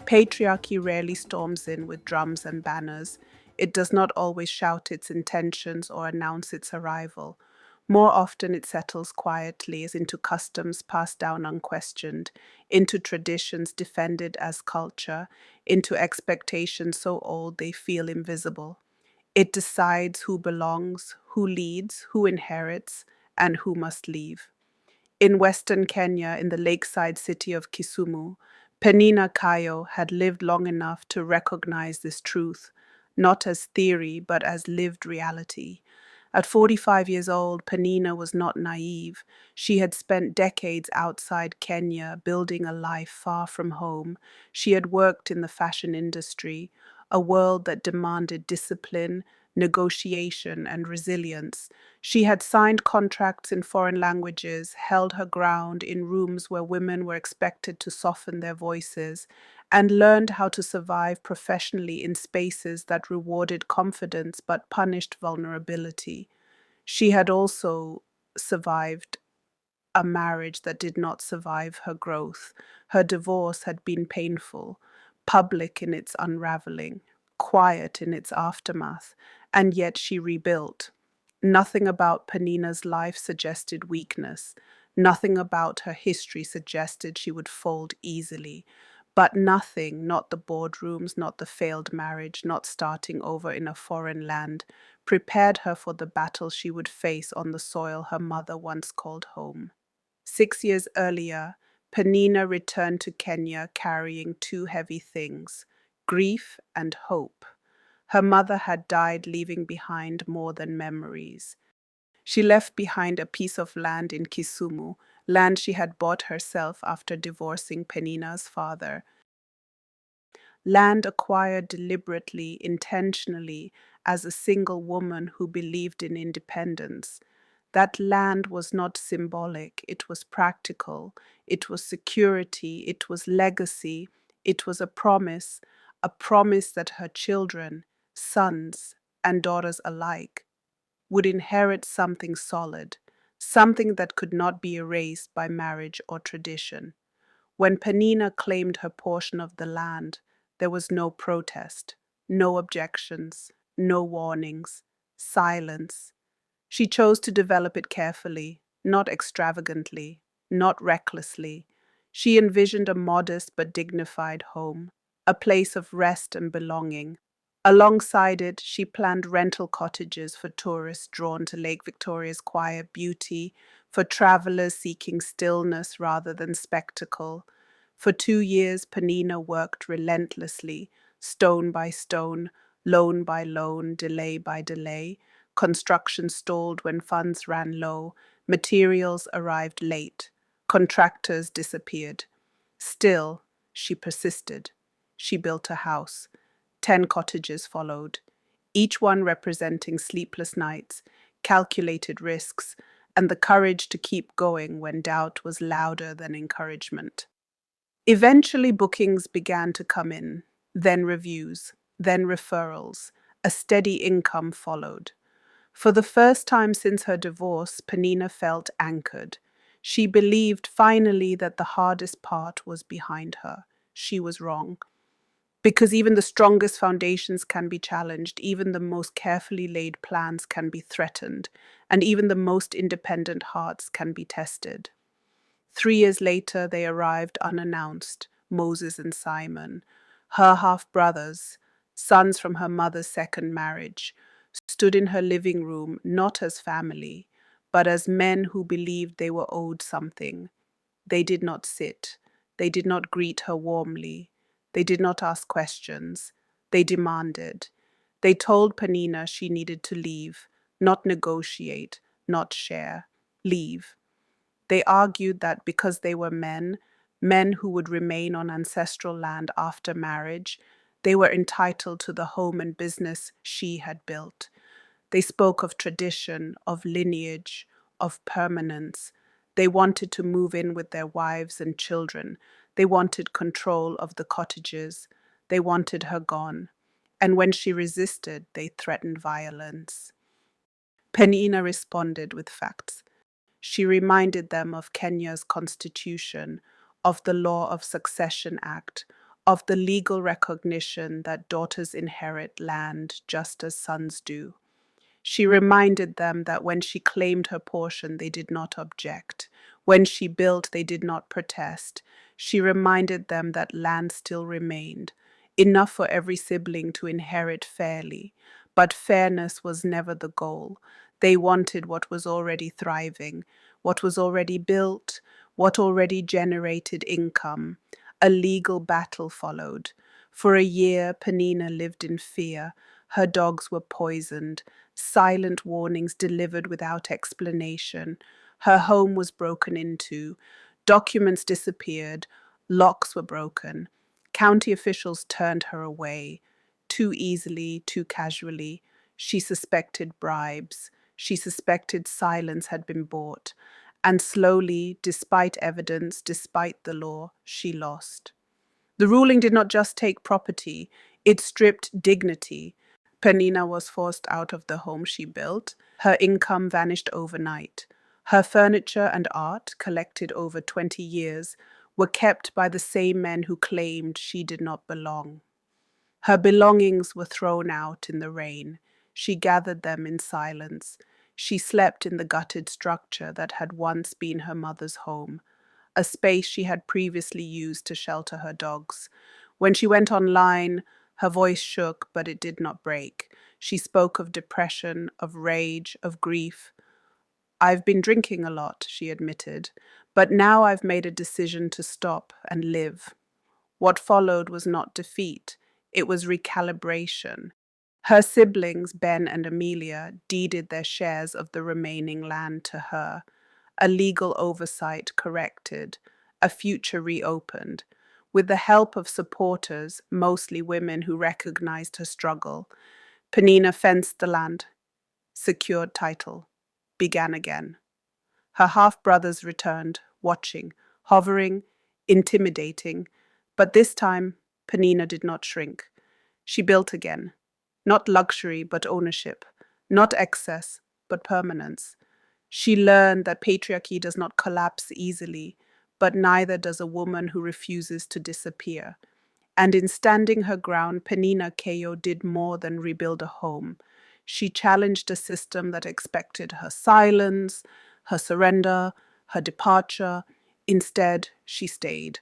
Patriarchy rarely storms in with drums and banners. It does not always shout its intentions or announce its arrival. More often, it settles quietly as into customs passed down unquestioned, into traditions defended as culture, into expectations so old they feel invisible. It decides who belongs, who leads, who inherits, and who must leave. In western Kenya, in the lakeside city of Kisumu, Peninah Kayo had lived long enough to recognize this truth, not as theory, but as lived reality. At 45 years old, Peninah was not naive. She had spent decades outside Kenya, building a life far from home. She had worked in the fashion industry, a world that demanded discipline, negotiation, and resilience. She had signed contracts in foreign languages, held her ground in rooms where women were expected to soften their voices, and learned how to survive professionally in spaces that rewarded confidence but punished vulnerability. She had also survived a marriage that did not survive her growth. Her divorce had been painful, public in its unraveling, quiet in its aftermath, and yet she rebuilt. Nothing about Peninah's life suggested weakness. Nothing about her history suggested she would fold easily. But nothing, not the boardrooms, not the failed marriage, not starting over in a foreign land, prepared her for the battle she would face on the soil her mother once called home. 6 years earlier, Peninah returned to Kenya carrying two heavy things: grief and hope. Her mother had died, leaving behind more than memories. She left behind a piece of land in Kisumu, land she had bought herself after divorcing Peninah's father. Land acquired deliberately, intentionally, as a single woman who believed in independence. That land was not symbolic, it was practical, it was security, it was legacy, it was a promise that her children, sons, and daughters alike, would inherit something solid, something that could not be erased by marriage or tradition. When Peninah claimed her portion of the land, there was no protest, no objections, no warnings, silence. She chose to develop it carefully, not extravagantly, not recklessly. She envisioned a modest but dignified home, a place of rest and belonging. Alongside it, she planned rental cottages for tourists drawn to Lake Victoria's quiet beauty, for travelers seeking stillness rather than spectacle. For 2 years, Peninah worked relentlessly, stone by stone, loan by loan, delay by delay. Construction stalled when funds ran low, materials arrived late, contractors disappeared. Still, she persisted. She built a house. 10 cottages followed, each one representing sleepless nights, calculated risks, and the courage to keep going when doubt was louder than encouragement. Eventually, bookings began to come in, then reviews, then referrals. A steady income followed. For the first time since her divorce, Peninah felt anchored. She believed finally that the hardest part was behind her. She was wrong. Because even the strongest foundations can be challenged, even the most carefully laid plans can be threatened, and even the most independent hearts can be tested. 3 years later, they arrived unannounced, Moses and Simon, her half-brothers, sons from her mother's second marriage, stood in her living room not as family, but as men who believed they were owed something. They did not sit. They did not greet her warmly. They did not ask questions. They demanded. They told Peninah she needed to leave, not negotiate, not share. Leave. They argued that because they were men, men who would remain on ancestral land after marriage, they were entitled to the home and business she had built. They spoke of tradition, of lineage, of permanence. They wanted to move in with their wives and children. They wanted control of the cottages. They wanted her gone. And when she resisted, they threatened violence. Peninah responded with facts. She reminded them of Kenya's constitution, of the Law of Succession Act, of the legal recognition that daughters inherit land just as sons do. She reminded them that when she claimed her portion, they did not object. When she built, they did not protest. She reminded them that land still remained, enough for every sibling to inherit fairly. But fairness was never the goal. They wanted what was already thriving, what was already built, what already generated income. A legal battle followed. For a year, Peninah lived in fear. Her dogs were poisoned, silent warnings delivered without explanation. Her home was broken into. Documents disappeared. Locks were broken. County officials turned her away. Too easily, too casually. She suspected bribes. She suspected silence had been bought. And slowly, despite evidence, despite the law, she lost. The ruling did not just take property, it stripped dignity. Peninah was forced out of the home she built. Her income vanished overnight. Her furniture and art, collected over 20 years, were kept by the same men who claimed she did not belong. Her belongings were thrown out in the rain. She gathered them in silence. She slept in the gutted structure that had once been her mother's home, a space she had previously used to shelter her dogs. When she went online, her voice shook, but it did not break. She spoke of depression, of rage, of grief. "I've been drinking a lot," she admitted, "but now I've made a decision to stop and live." What followed was not defeat, it was recalibration. Her siblings, Ben and Amelia, deeded their shares of the remaining land to her. A legal oversight corrected, a future reopened. With the help of supporters, mostly women who recognized her struggle, Peninah fenced the land, secured title, began again. Her half-brothers returned, watching, hovering, intimidating, but this time Peninah did not shrink. She built again, not luxury but ownership, not excess but permanence. She learned that patriarchy does not collapse easily, but neither does a woman who refuses to disappear. And in standing her ground, Peninah Kayo did more than rebuild a home. She challenged a system that expected her silence, her surrender, her departure. Instead, she stayed.